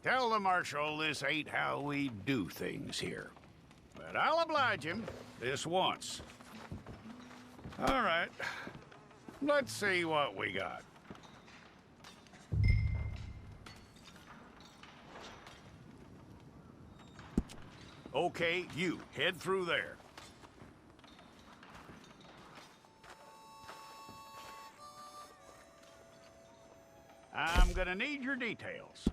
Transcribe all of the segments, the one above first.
Tell the Marshal this ain't how we do things here. But I'll oblige him this once. All right. Let's see what we got. Okay, you, head through there. I'm gonna need your details.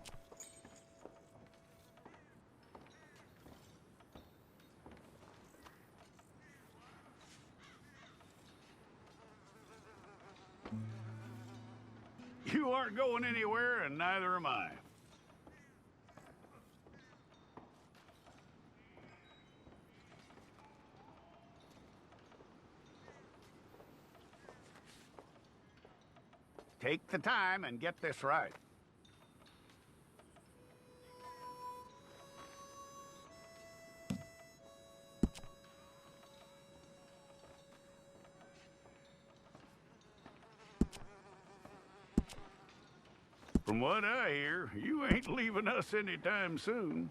You aren't going anywhere, and neither am I. Take the time and get this right. From what I hear, you ain't leaving us anytime soon.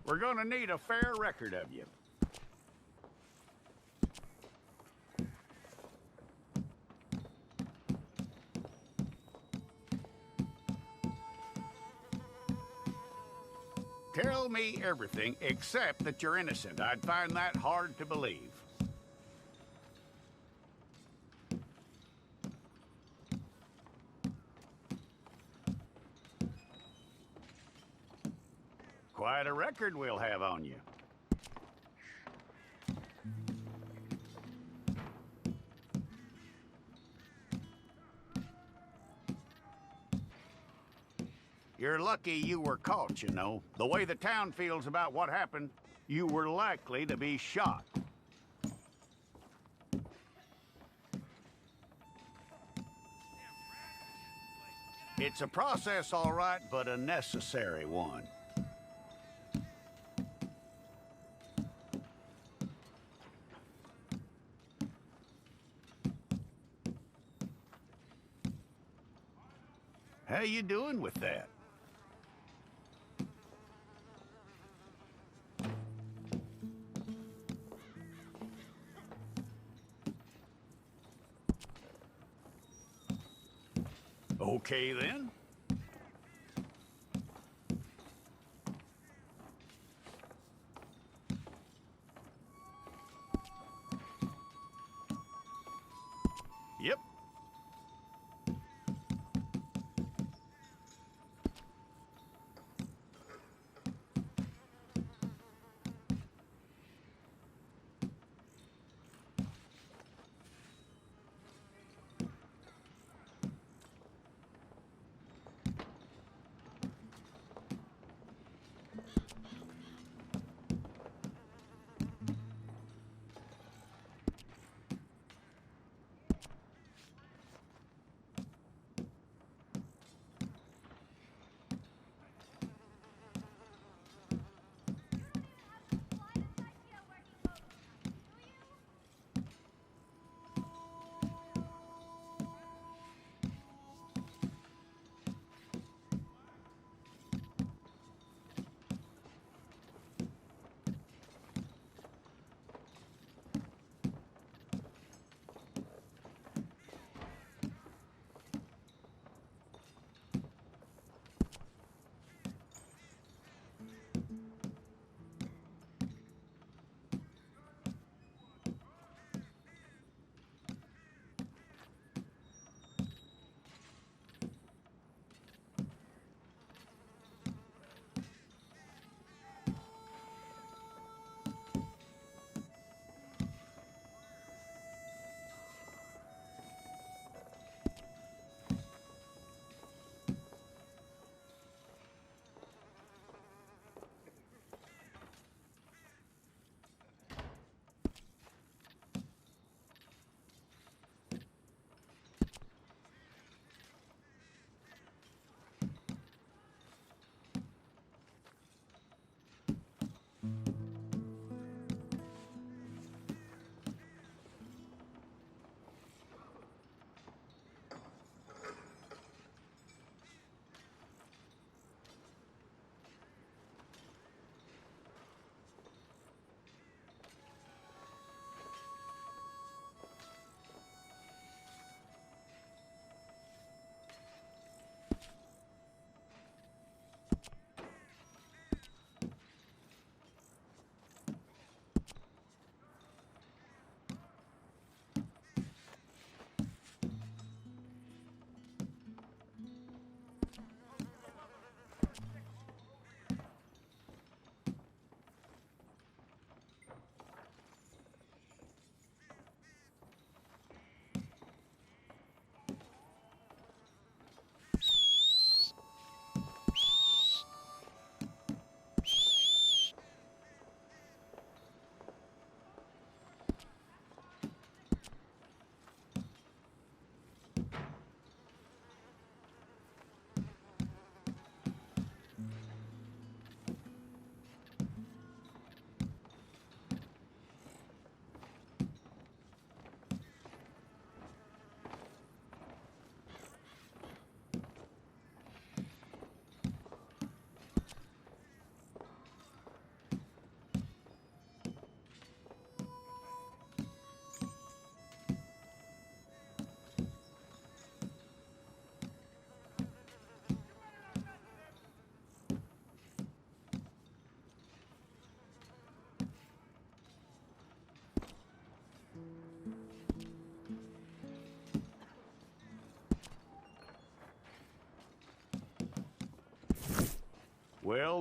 We're gonna need a fair record of you. Tell me everything except that you're innocent. I'd find that hard to believe. Quite a record we'll have on you. You're lucky you were caught, you know. The way the town feels about what happened, you were likely to be shot. It's a process, all right, but a necessary one. How you doing with that? Okay, then. Yep.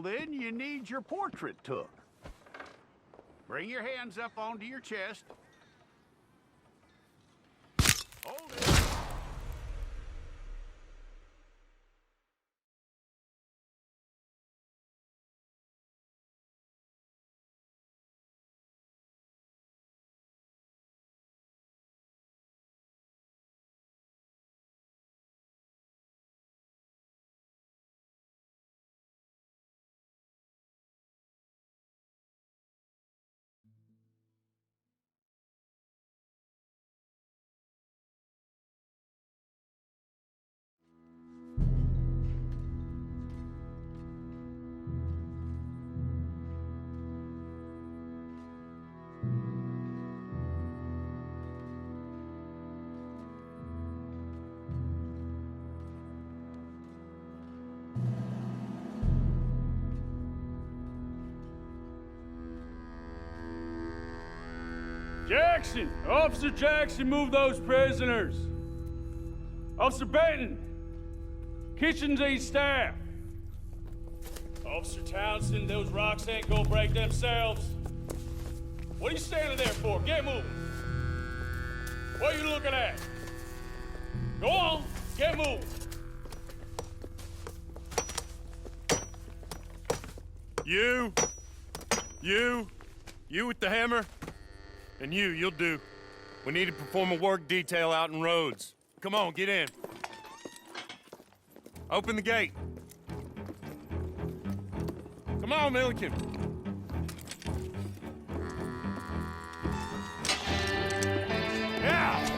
Well, then you need your portrait took. Bring your hands up onto your chest. Hold it. Jackson! Officer Jackson, move those prisoners! Officer Benton! Kitchens aid staff! Officer Townsend, those rocks ain't gonna break themselves. What are you standing there for? Get moving! What are you looking at? Go on, get moving! You with the hammer? And you'll do. We need to perform a work detail out in Rhodes. Come on, get in. Open the gate. Come on, Milliken. Yeah!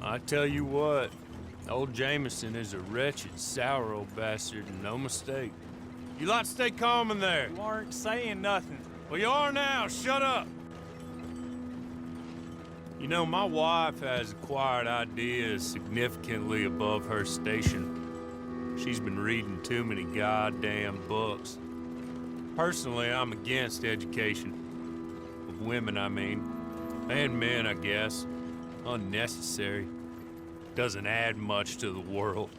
I tell you what, old Jameson is a wretched, sour old bastard, and no mistake. You lot stay calm in there. You aren't saying nothing. Well, you are now. Shut up. You know, my wife has acquired ideas significantly above her station. She's been reading too many goddamn books. Personally, I'm against education. Of women, I mean. And men, I guess. Unnecessary. Doesn't add much to the world.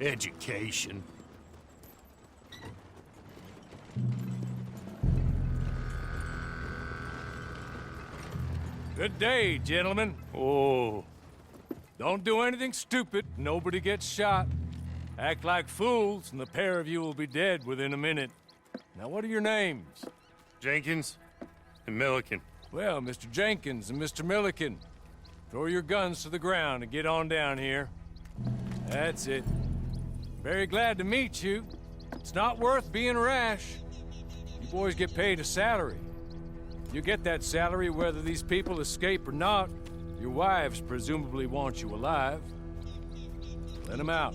Education. Good day, gentlemen. Oh. Don't do anything stupid. Nobody gets shot. Act like fools, and the pair of you will be dead within a minute. Now, what are your names? Jenkins and Milliken. Well, Mr. Jenkins and Mr. Milliken, throw your guns to the ground and get on down here. That's it. Very glad to meet you. It's not worth being rash. You boys get paid a salary. You get that salary whether these people escape or not. Your wives presumably want you alive. Let them out.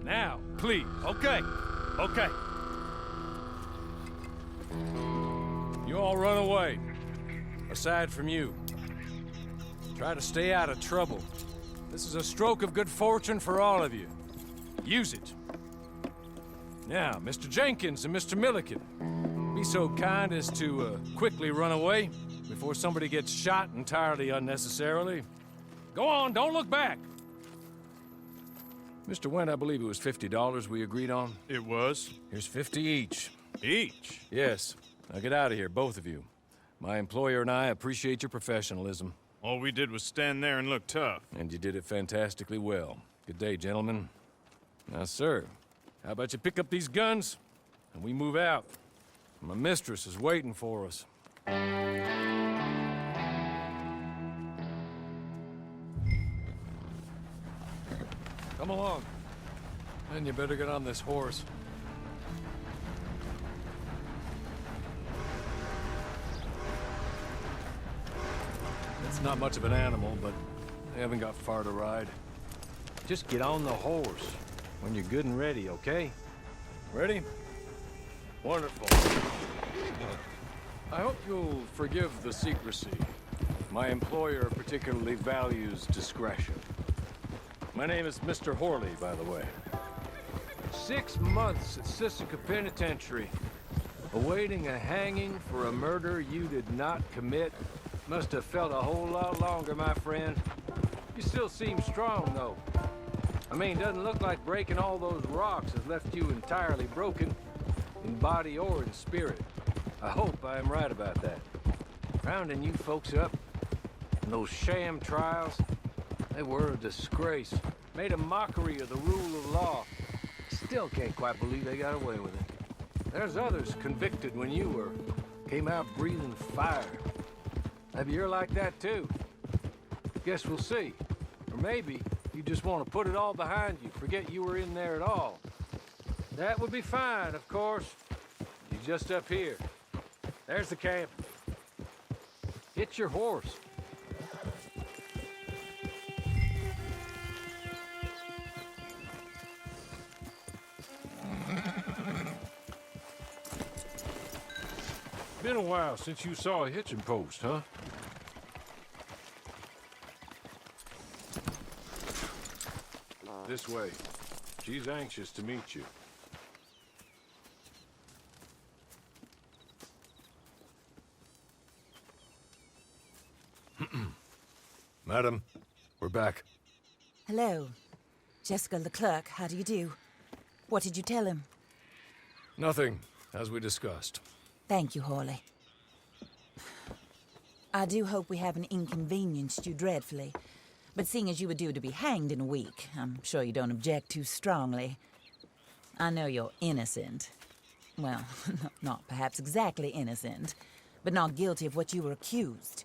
Now, please. Okay. You all run away. Aside from you. Try to stay out of trouble. This is a stroke of good fortune for all of you. Use it. Now, Mr. Jenkins and Mr. Milliken, be so kind as to quickly run away before somebody gets shot entirely unnecessarily. Go on, don't look back. Mr. Wendt, I believe it was $50 we agreed on. It was. Here's 50 each. Each? Yes. Now get out of here, both of you. My employer and I appreciate your professionalism. All we did was stand there and look tough. And you did it fantastically well. Good day, gentlemen. Now, sir, how about you pick up these guns, and we move out? My mistress is waiting for us. Come along. Then you better get on this horse. It's not much of an animal, but they haven't got far to ride. Just get on the horse when you're good and ready, okay? Ready? Wonderful. I hope you'll forgive the secrecy. My employer particularly values discretion. My name is Mr. Horley, by the way. 6 months at Sisika Penitentiary, awaiting a hanging for a murder you did not commit. Must have felt a whole lot longer, my friend. You still seem strong, though. I mean, doesn't look like breaking all those rocks has left you entirely broken, in body or in spirit. I hope I am right about that. Rounding you folks up, and those sham trials, they were a disgrace. Made a mockery of the rule of law. Still can't quite believe they got away with it. There's others convicted when you were. Came out breathing fire. Maybe you're like that too. Guess we'll see. Or maybe you just want to put it all behind you, forget you were in there at all. That would be fine, of course. You're just up here. There's the camp. Hit your horse. Been a while since you saw a hitching post, huh? This way. She's anxious to meet you. Madam, we're back. Hello. Jessica Leclerc, how do you do? What did you tell him? Nothing, as we discussed. Thank you, Hawley. I do hope we haven't inconvenienced you dreadfully. But seeing as you were due to be hanged in a week, I'm sure you don't object too strongly. I know you're innocent. Well, not perhaps exactly innocent, but not guilty of what you were accused.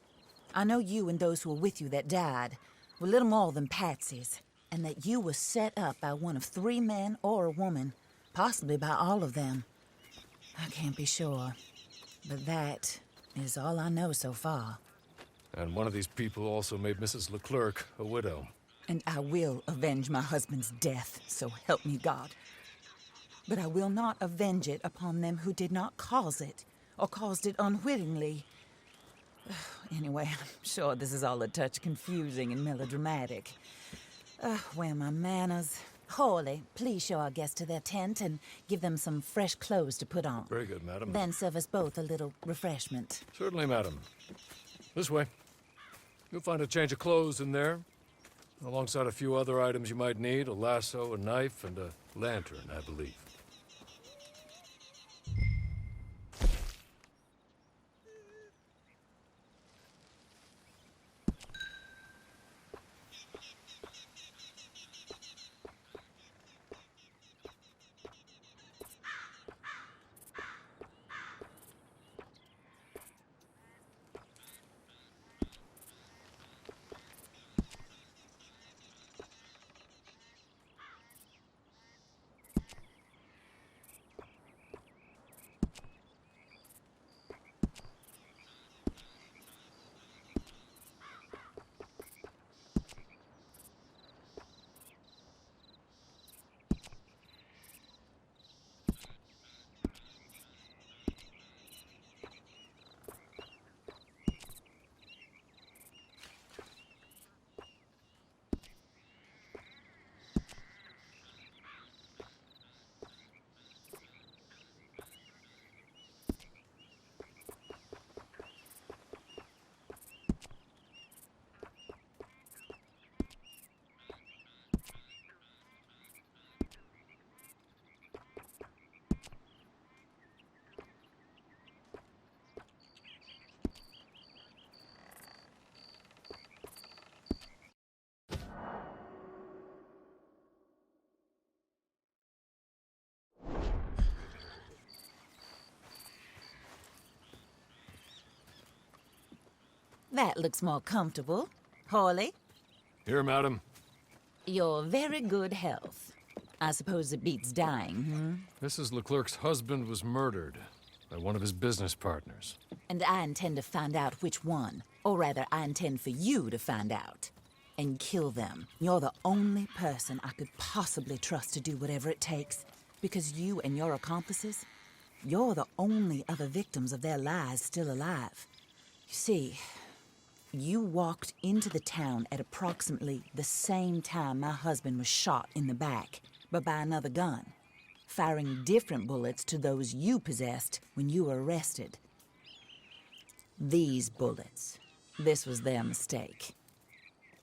I know you and those who were with you that died were little more than patsies, and that you were set up by one of 3 men or a woman, possibly by all of them. I can't be sure, but that is all I know so far. And one of these people also made Mrs. Leclerc a widow. And I will avenge my husband's death, so help me God. But I will not avenge it upon them who did not cause it, or caused it unwittingly. Anyway, I'm sure this is all a touch confusing and melodramatic. Where are my manners? Hawley, please show our guests to their tent and give them some fresh clothes to put on. Very good, madam. Then serve us both a little refreshment. Certainly, madam. This way. You'll find a change of clothes in there, alongside a few other items you might need, a lasso, a knife, and a lantern, I believe. That looks more comfortable. Hawley, Here, madam. your very good health. I suppose it beats dying, Mrs. Leclerc's husband was murdered by one of his business partners. And I intend to find out which one. Or rather, I intend for you to find out. And kill them. You're the only person I could possibly trust to do whatever it takes. Because you and your accomplices, you're the only other victims of their lies still alive. You see, you walked into the town at approximately the same time my husband was shot in the back, but by another gun. firing different bullets to those you possessed when you were arrested. These bullets, this was their mistake.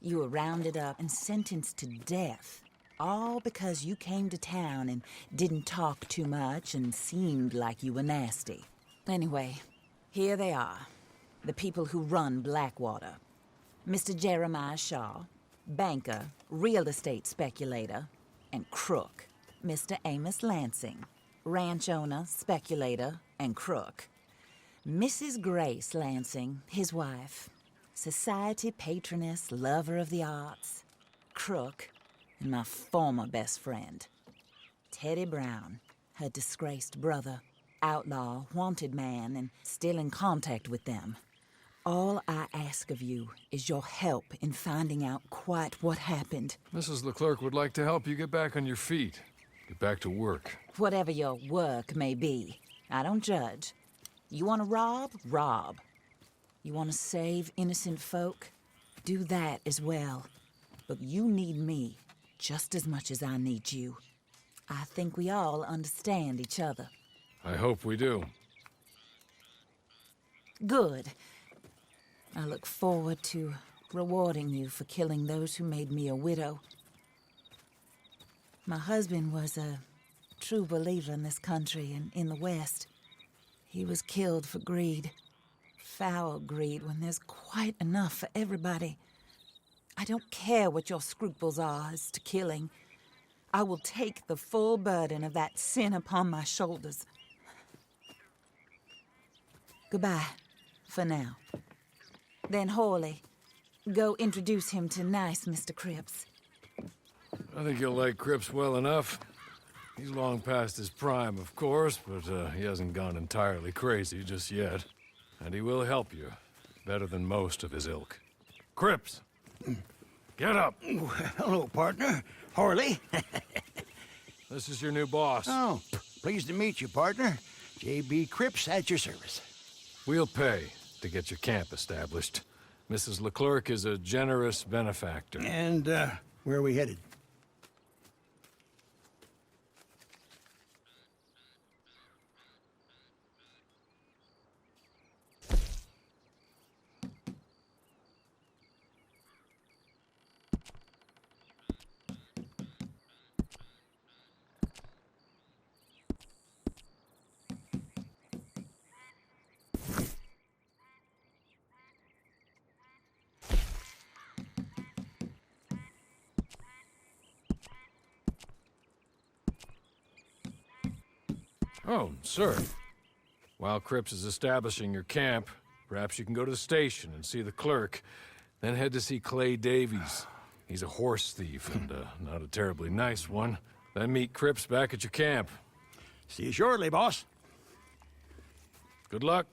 You were rounded up and sentenced to death, all because you came to town and didn't talk too much and seemed like you were nasty. Anyway, here they are, the people who run Blackwater. Mr. Jeremiah Shaw, banker, real estate speculator, and crook. Mr. Amos Lansing, ranch owner, speculator, and crook. Mrs. Grace Lansing, his wife, society patroness, lover of the arts, crook, and my former best friend. Teddy Brown, her disgraced brother, outlaw, wanted man, and still in contact with them. All I ask of you is your help in finding out quite what happened. Mrs. Leclerc would like to help you get back on your feet. Get back to work. Whatever your work may be, I don't judge. You want to rob? Rob. You want to save innocent folk? Do that as well. But you need me just as much as I need you. I think we all understand each other. I hope we do. Good. I look forward to rewarding you for killing those who made me a widow. My husband was a true believer in this country and in the West. He was killed for greed. Foul greed when there's quite enough for everybody. I don't care what your scruples are as to killing. I will take the full burden of that sin upon my shoulders. Goodbye, for now. Then Hawley, go introduce him to nice Mr. Cripps. I think you'll like Cripps well enough. He's long past his prime, of course, but he hasn't gone entirely crazy just yet. And he will help you, better than most of his ilk. Cripps! Get up! Hello, partner. Harley. This is your new boss. Oh, pleased to meet you, partner. J.B. Cripps at your service. We'll pay to get your camp established. Mrs. Leclerc is a generous benefactor. And, where are we headed? Oh, sir. While Cripps is establishing your camp, perhaps you can go to the station and see the clerk, then head to see Clay Davies. He's a horse thief, and not a terribly nice one. Then meet Cripps back at your camp. See you shortly, boss. Good luck.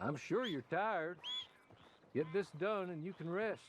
I'm sure you're tired. Get this done and you can rest.